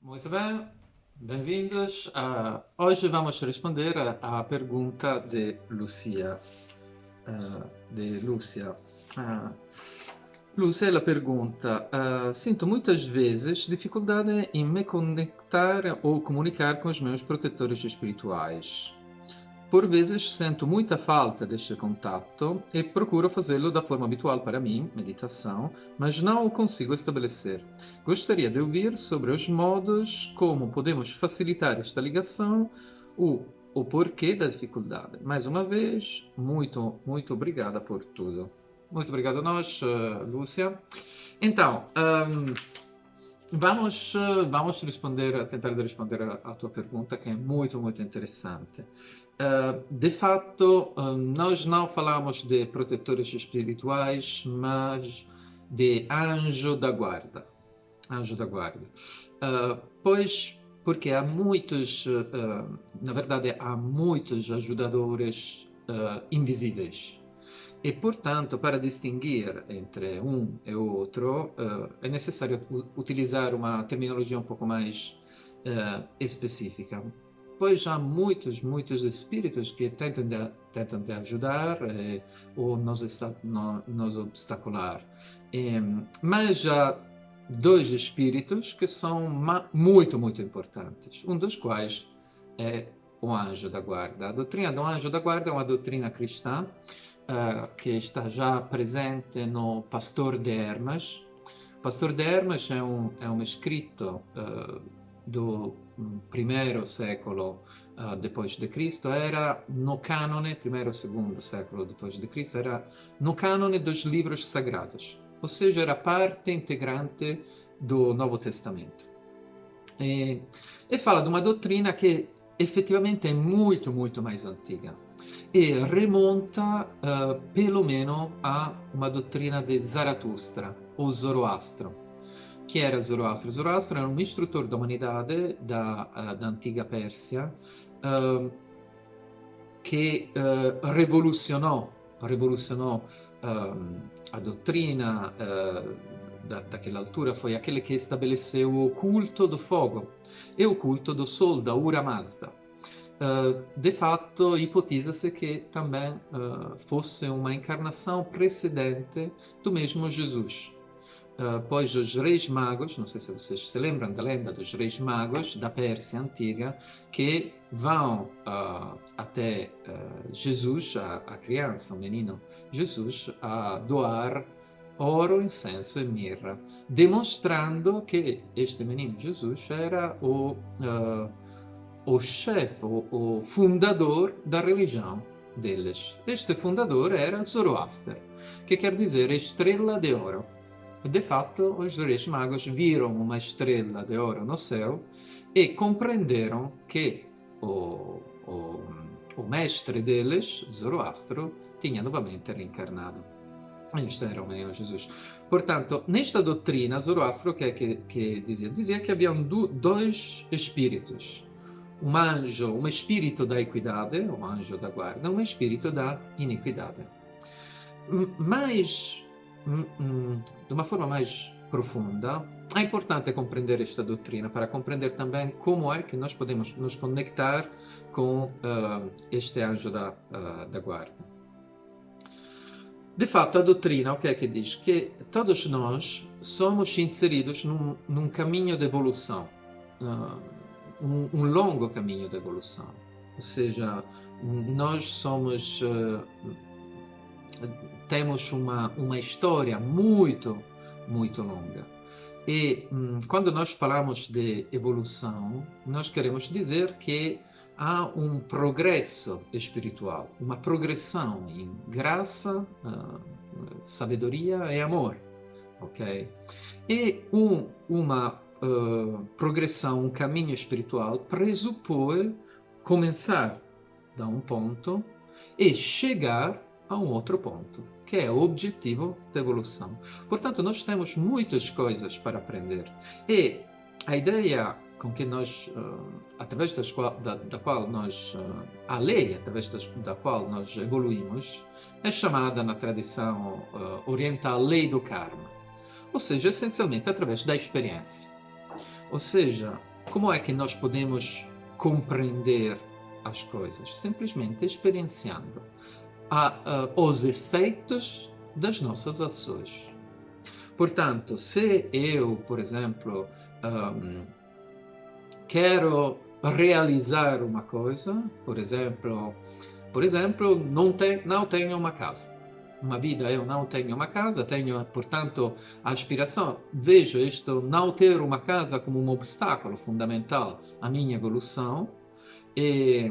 Muito bem, bem-vindos. Hoje vamos responder à pergunta de Lucia. De Lúcia. Ah, Lúcia, ela pergunta: sinto muitas vezes dificuldade em me conectar ou comunicar com os meus protetores espirituais. Por vezes sinto muita falta deste contato e procuro fazê-lo da forma habitual para mim, meditação, mas não o consigo estabelecer. Gostaria de ouvir sobre os modos como podemos facilitar esta ligação, o, o porquê da dificuldade. Mais uma vez, muito obrigada por tudo. Muito obrigado a nós, Lúcia. Então, vamos tentar responder à tua pergunta, que é muito interessante. De fato, nós não falamos de protetores espirituais, mas de anjo da guarda. Anjo da guarda. Pois, porque há muitos, na verdade, há muitos ajudadores invisíveis. E, portanto, para distinguir entre um e outro, é necessário utilizar uma terminologia um pouco mais específica. Pois há muitos espíritos que tentam de ajudar ou nos obstacular. Mas há dois espíritos que são muito importantes, um dos quais é o anjo da guarda. A doutrina do anjo da guarda é uma doutrina cristã que está já presente no Pastor de Hermas. Pastor de Hermas é um escrito do primeiro século depois de Cristo, era no cânone, primeiro ou segundo século depois de Cristo, era no cânone dos livros sagrados, ou seja, era parte integrante do Novo Testamento. E fala de uma doutrina que effettivamente è molto mais antiga e remonta pelo meno a uma doutrina de Zaratustra, ou Zoroastro. Que era Zoroastro? Zoroastro era um instrutor da humanidade da antiga Pérsia que revolucionou a doutrina daquela altura, foi aquele que estabeleceu o culto do fogo e o culto do sol, da Ura Mazda. De fato, ipotizza-se que também fosse uma encarnação precedente do mesmo Jesus. Pois os reis magos, não sei se vocês se lembram da lenda dos reis magos da Pérsia antiga, que vão até Jesus, a criança, o menino Jesus, a doar ouro, incenso e mirra, demonstrando que este menino Jesus era o chefe, o fundador da religião deles. Este fundador era Zoroaster, que quer dizer estrela de ouro. De fato, os reis magos viram uma estrela de ouro no céu e compreenderam que o mestre deles, Zoroastro, tinha novamente reencarnado. Este era o menino Jesus. Portanto, nesta doutrina, Zoroastro que dizia? Dizia que haviam dois espíritos. Um anjo, um espírito da equidade, um anjo da guarda, um espírito da iniquidade. Mas, de uma forma mais profunda, é importante compreender esta doutrina para compreender também como é que nós podemos nos conectar com este anjo da guarda. De fato, a doutrina, o que é que diz? Que todos nós somos inseridos num caminho de evolução, um longo caminho de evolução. Ou seja, nós temos uma história muito longa. E quando nós falamos de evolução, nós queremos dizer que há um progresso espiritual, uma progressão em graça, sabedoria e amor, ok? E uma progressão, um caminho espiritual pressupõe começar da um ponto e chegar a um outro ponto, que é o objetivo da evolução. Portanto, nós temos muitas coisas para aprender. E a ideia com que nós, através da qual nós, a lei através da qual nós evoluímos, é chamada na tradição oriental lei do karma. Ou seja, essencialmente através da experiência. Ou seja, como é que nós podemos compreender as coisas? Simplesmente experienciando os efeitos das nossas ações. Portanto, se eu, por exemplo, quero realizar uma coisa, por exemplo, não tenho uma casa. Uma vida eu não tenho uma casa, tenho, portanto, a aspiração, vejo isto, não ter uma casa como um obstáculo fundamental à minha evolução, e,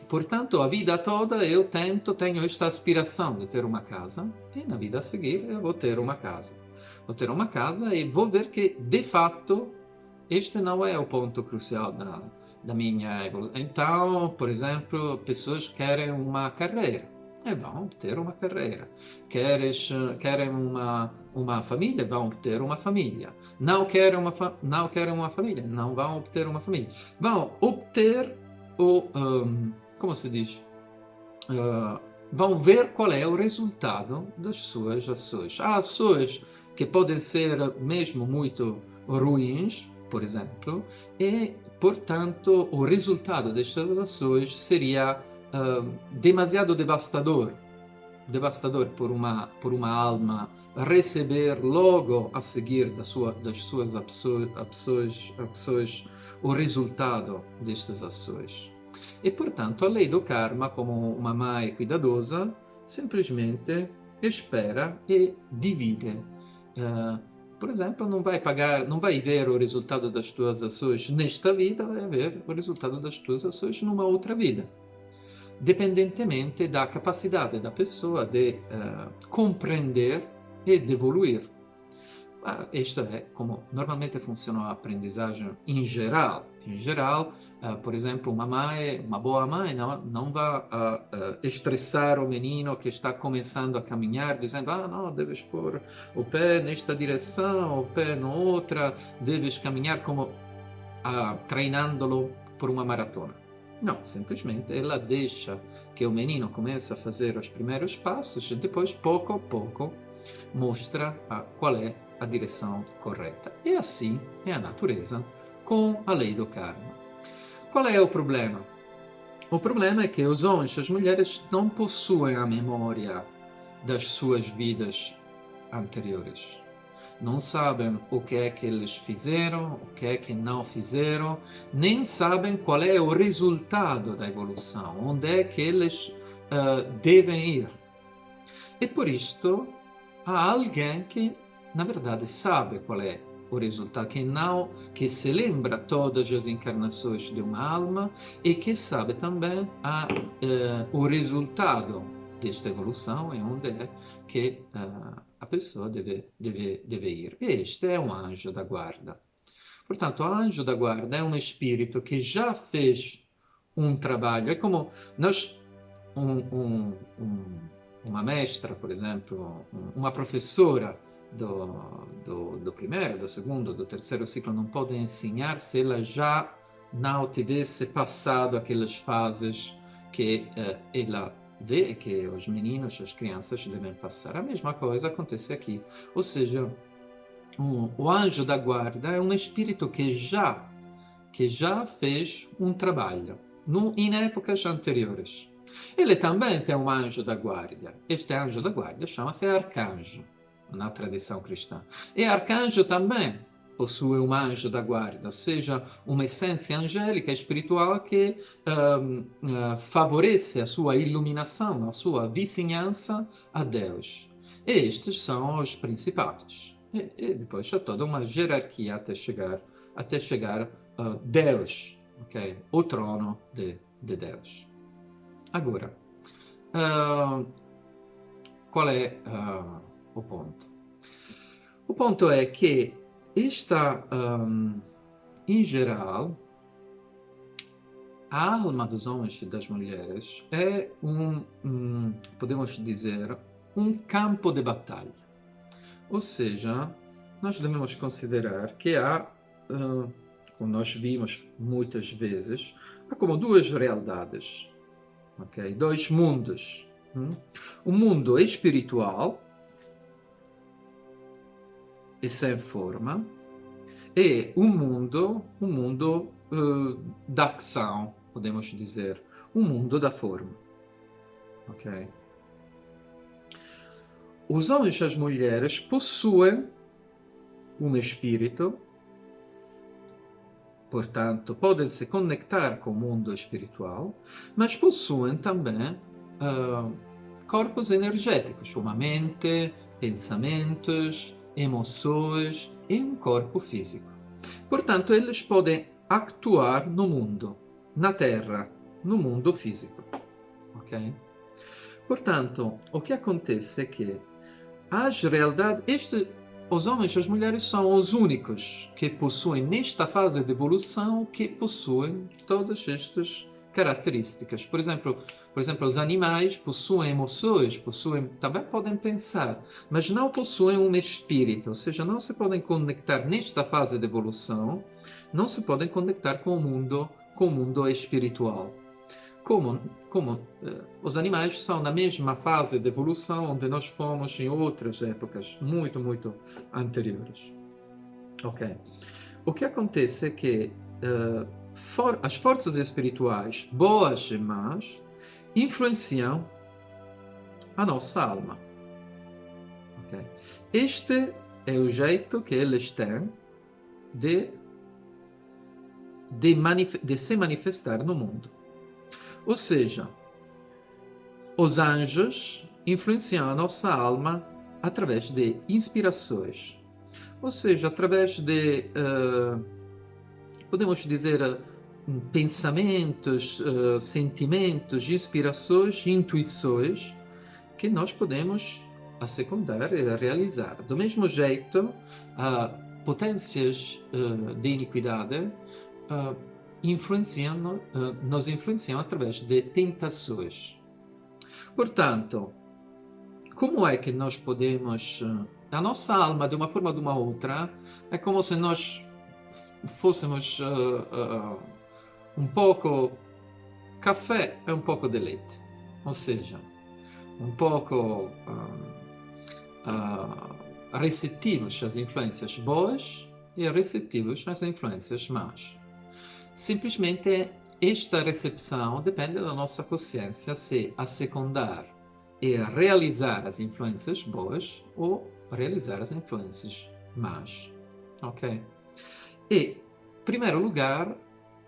portanto, a vida toda eu tenho esta aspiração de ter uma casa, e na vida a seguir eu vou ter uma casa. Vou ter uma casa e vou ver que, de fato, este não é o ponto crucial da minha evolução. Então, por exemplo, pessoas querem uma carreira, e vão obter uma carreira. Querem uma família, vão obter uma família. Não querem uma família, não vão obter uma família. Vão obter como se diz? Vão ver qual é o resultado das suas ações. Há ações que podem ser mesmo muito ruins, por exemplo, e, portanto, o resultado destas ações seria demasiado devastador por uma alma receber logo a seguir das suas ações o resultado destas ações. E, portanto, a lei do karma, como uma mãe cuidadosa, simplesmente espera e divide. Por exemplo, não vai ver o resultado das tuas ações nesta vida, vai ver o resultado das tuas ações numa outra vida, dependentemente da capacidade da pessoa de compreender e de evoluir. Isto é como normalmente funciona a aprendizagem em geral. Em geral, por exemplo, uma boa mãe não vai estressar o menino que está começando a caminhar, dizendo, não, deves pôr o pé nesta direção, o pé noutra, deves caminhar como treinando-lo por uma maratona. Não, simplesmente ela deixa que o menino comece a fazer os primeiros passos e depois, pouco a pouco, mostra qual é a direção correta. E assim é a natureza com a lei do karma. Qual é o problema? O problema é que os homens e as mulheres não possuem a memória das suas vidas anteriores. Não sabem o que é que eles fizeram, o que é que não fizeram, nem sabem qual é o resultado da evolução, onde é que eles devem ir. E por isto, há alguém que, na verdade, sabe qual é o resultado, que se lembra todas as encarnações de uma alma e que sabe também o resultado desta evolução e onde é que a pessoa deve ir. Este é um anjo da guarda. Portanto, o anjo da guarda é um espírito que já fez um trabalho. É como nós, uma mestra, por exemplo, uma professora do primeiro, do segundo, do terceiro ciclo não pode ensinar se ela já não tivesse passado aquelas fases que ela vê que os meninos, as crianças devem passar. A mesma coisa acontece aqui. Ou seja, o anjo da guarda é um espírito que já fez um trabalho em épocas anteriores. Ele também tem um anjo da guarda. Este anjo da guarda chama-se arcanjo, na tradição cristã. E arcanjo também possui um anjo da guarda, ou seja, uma essência angélica espiritual que favorece a sua iluminação, a sua vizinhança a Deus. E estes são os principados. E depois há toda uma jerarquia até chegar a Deus, okay? O trono de Deus. Agora, qual é o ponto? O ponto é que em geral, a alma dos homens e das mulheres é podemos dizer, um campo de batalha. Ou seja, nós devemos considerar que como nós vimos muitas vezes, há como duas realidades, okay? Dois mundos. O mundo espiritual e sem forma, e o mundo da ação, podemos dizer, o mundo da forma. Ok? Os homens e as mulheres possuem um espírito, portanto, podem se conectar com o mundo espiritual, mas possuem também corpos energéticos, uma mente, pensamentos, emoções e um corpo físico. Portanto, eles podem actuar no mundo, na Terra, no mundo físico. Ok? Portanto, o que acontece é que os homens e as mulheres são os únicos que possuem, nesta fase de evolução, que possuem todas estas características. Por exemplo, os animais possuem emoções, também podem pensar, mas não possuem um espírito, ou seja, não se podem conectar nesta fase de evolução, não se podem conectar com o mundo espiritual. Como os animais são na mesma fase de evolução onde nós fomos em outras épocas muito, muito anteriores. Ok. O que acontece é que as forças espirituais, boas e más, influenciam a nossa alma. Okay? Este é o jeito que eles têm de se manifestar no mundo. Ou seja, os anjos influenciam a nossa alma através de inspirações. Ou seja, através de, podemos dizer, pensamentos, sentimentos, inspirações, intuições que nós podemos assecundar e realizar. Do mesmo jeito, potências de iniquidade nos influenciam através de tentações. Portanto, como é que nós podemos... A nossa alma, de uma forma ou de uma outra, é como se nós fôssemos um pouco café e um pouco de leite. Ou seja, um pouco receptivos às influências boas e receptivos às influências más. Simplesmente esta recepção depende da nossa consciência se assecundar e realizar as influências boas ou realizar as influências más. Ok? E, em primeiro lugar,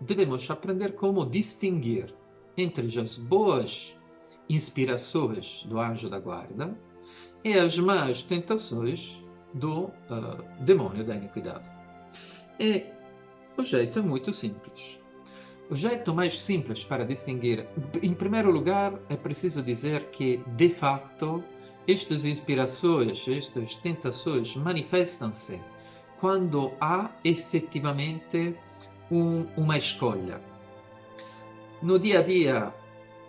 devemos aprender como distinguir entre as boas inspirações do anjo da guarda e as más tentações do demônio da iniquidade. E o jeito é muito simples. O jeito mais simples para distinguir, em primeiro lugar, é preciso dizer que, de facto, estas inspirações, estas tentações manifestam-se quando há efetivamente uma escolha. No dia a dia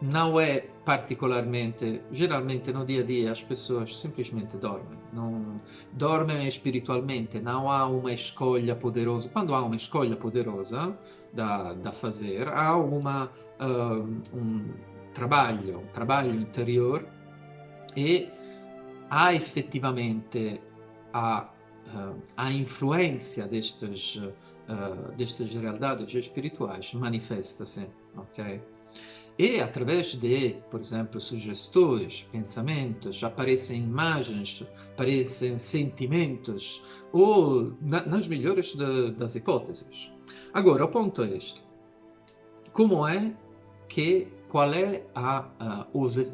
não é particularmente, geralmente no dia a dia as pessoas simplesmente dormem, não dormem espiritualmente, não há uma escolha poderosa. Quando há uma escolha poderosa da fazer, há um trabalho interior e há efetivamente a influência destas realidades espirituais manifesta-se, ok? E através de, por exemplo, sugestões, pensamentos, aparecem imagens, aparecem sentimentos, ou nas melhores das hipóteses. Agora, o ponto é este.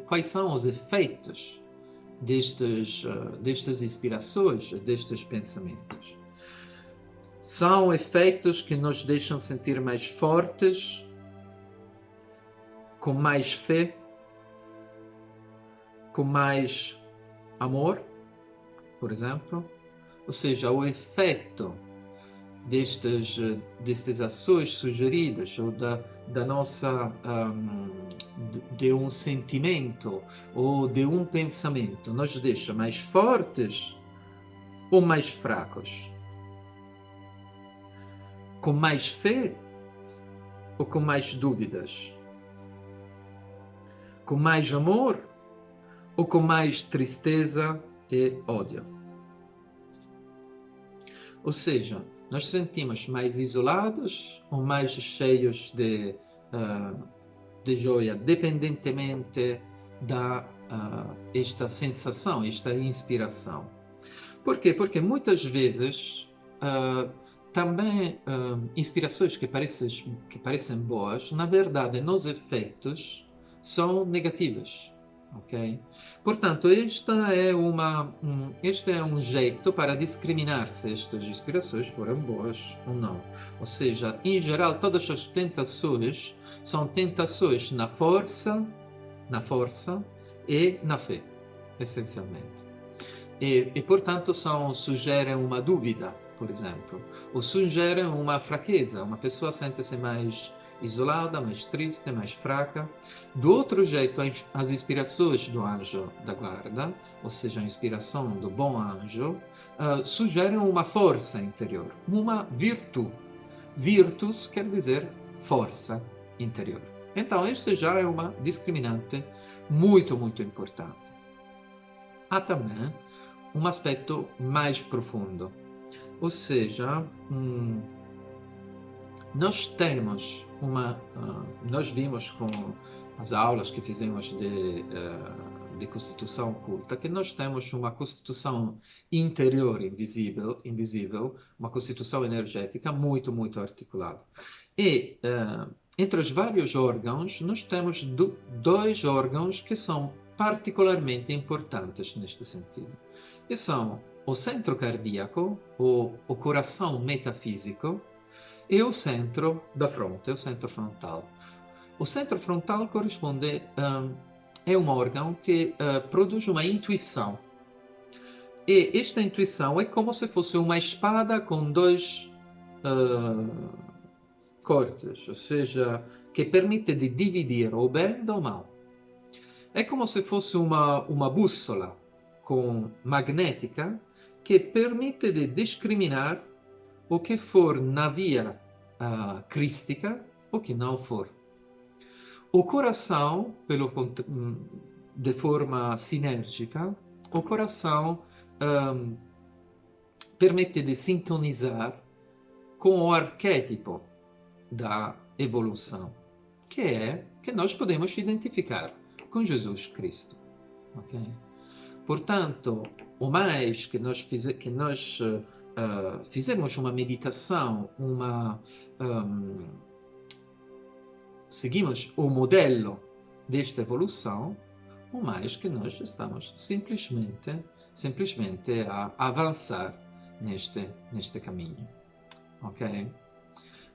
Quais são os efeitos destas inspirações, destes pensamentos? São efeitos que nos deixam sentir mais fortes, com mais fé, com mais amor, por exemplo. Ou seja, o efeito destas ações sugeridas ou da nossa de um sentimento ou de um pensamento nos deixa mais fortes ou mais fracos? Com mais fé ou com mais dúvidas? Com mais amor ou com mais tristeza e ódio? Ou seja, Nós sentimos mais isolados ou mais cheios de joia, dependentemente da esta sensação, esta inspiração. Por quê? Porque muitas vezes também inspirações que parecem boas, na verdade, nos efeitos, são negativas. Ok? Portanto, este é um jeito para discriminar se estas inspirações foram boas ou não. Ou seja, em geral, todas as tentações são tentações na força e na fé, essencialmente. Portanto, sugerem uma dúvida, por exemplo, ou sugerem uma fraqueza. Uma pessoa sente-se mais isolada, mais triste, mais fraca. Do outro jeito, as inspirações do anjo da guarda, ou seja, a inspiração do bom anjo, sugerem uma força interior, uma virtude. Virtus quer dizer força interior. Então, este já é uma discriminante muito, muito importante. Há também um aspecto mais profundo, ou seja, nós vimos com as aulas que fizemos de constituição oculta, que nós temos uma constituição interior invisível, uma constituição energética muito, muito articulada. E entre os vários órgãos, nós temos dois órgãos que são particularmente importantes neste sentido. E são o centro cardíaco, o coração metafísico, e o centro da fronte, o centro frontal. O centro frontal corresponde, é um órgão que produz uma intuição. E esta intuição é como se fosse uma espada com dois cortes, ou seja, que permite de dividir o bem do mal. É como se fosse uma bússola magnética que permite de discriminar o que for na via crística, o que não for. O coração, de forma sinérgica, o coração permite de sintonizar com o arquétipo da evolução, que nós podemos identificar com Jesus Cristo. Okay? Portanto, o mais que nós fizermos uma meditação, seguimos o modelo desta evolução, o mais que nós estamos simplesmente a avançar neste caminho. Ok?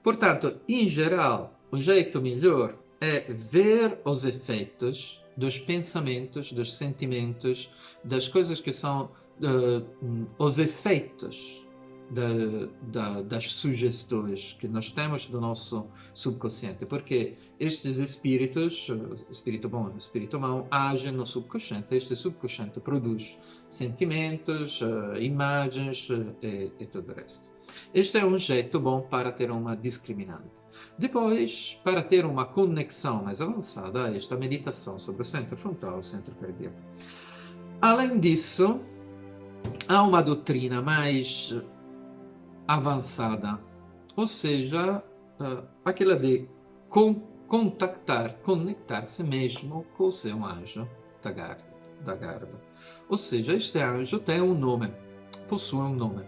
Portanto, em geral, o jeito melhor é ver os efeitos dos pensamentos, dos sentimentos, das coisas que são os efeitos das sugestões que nós temos do nosso subconsciente, porque estes espíritos, o espírito bom e o espírito mau, agem no subconsciente. Este subconsciente produz sentimentos, imagens e tudo o resto. Este é um jeito bom para ter uma discriminante. Depois, para ter uma conexão mais avançada, esta meditação sobre o centro frontal e o centro cardíaco. Além disso, há uma doutrina mais avançada, ou seja, aquela de conectar-se mesmo com o seu anjo da guarda. Ou seja, este anjo tem um nome, possui um nome,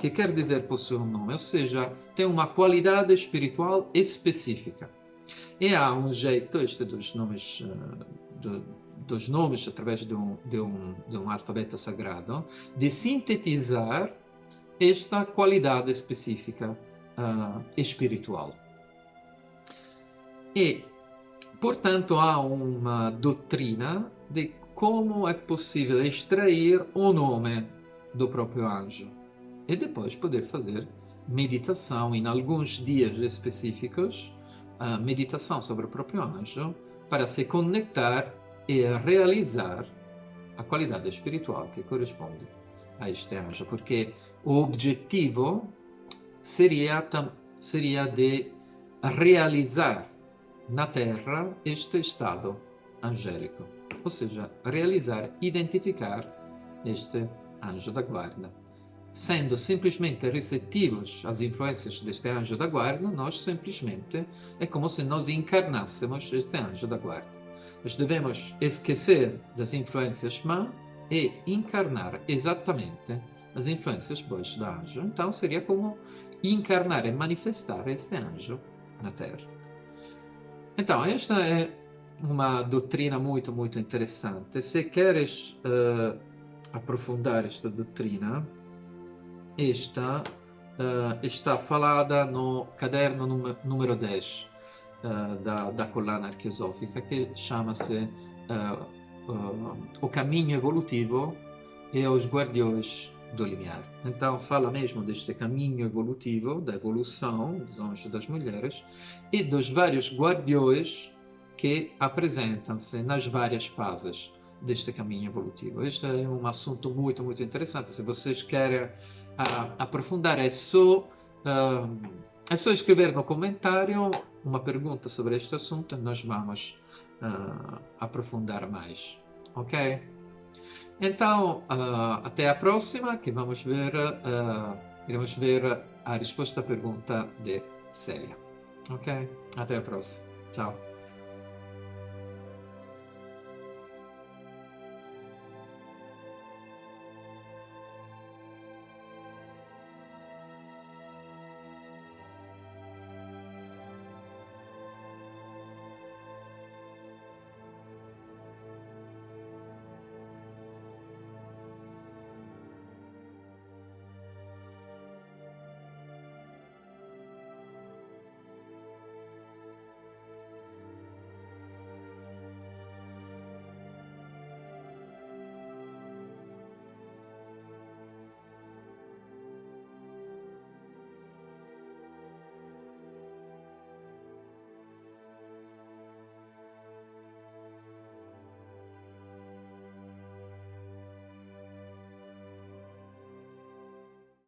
que quer dizer possui um nome, ou seja, tem uma qualidade espiritual específica. E há um jeito, dos nomes através de um alfabeto sagrado, de sintetizar esta qualidade específica espiritual. E, portanto, há uma doutrina de como é possível extrair o nome do próprio anjo e depois poder fazer meditação em alguns dias específicos, meditação sobre o próprio anjo, para se conectar e realizar a qualidade espiritual que corresponde a este anjo, porque o objetivo seria de realizar na Terra este estado angélico, ou seja, identificar este anjo da guarda, sendo simplesmente receptivos às influências deste anjo da guarda, nós simplesmente é como se nós encarnássemos este anjo da guarda. Nós devemos esquecer das influências má e encarnar exatamente as influências boas do anjo. Então seria como encarnar e manifestar este anjo na Terra. Então, esta é uma doutrina muito, muito interessante. Se queres aprofundar esta doutrina, esta está falada no caderno número 10 da collana arqueosófica, que chama-se O Caminho Evolutivo e os Guardiões do Limiar. Então fala mesmo deste caminho evolutivo, da evolução dos homens e das mulheres e dos vários guardiões que apresentam-se nas várias fases deste caminho evolutivo. Este é um assunto muito, muito interessante. Se vocês querem aprofundar, é só escrever no comentário uma pergunta sobre este assunto e nós vamos aprofundar mais, ok? Então, até a próxima, que iremos ver a resposta à pergunta de Célia, ok? Até a próxima, tchau.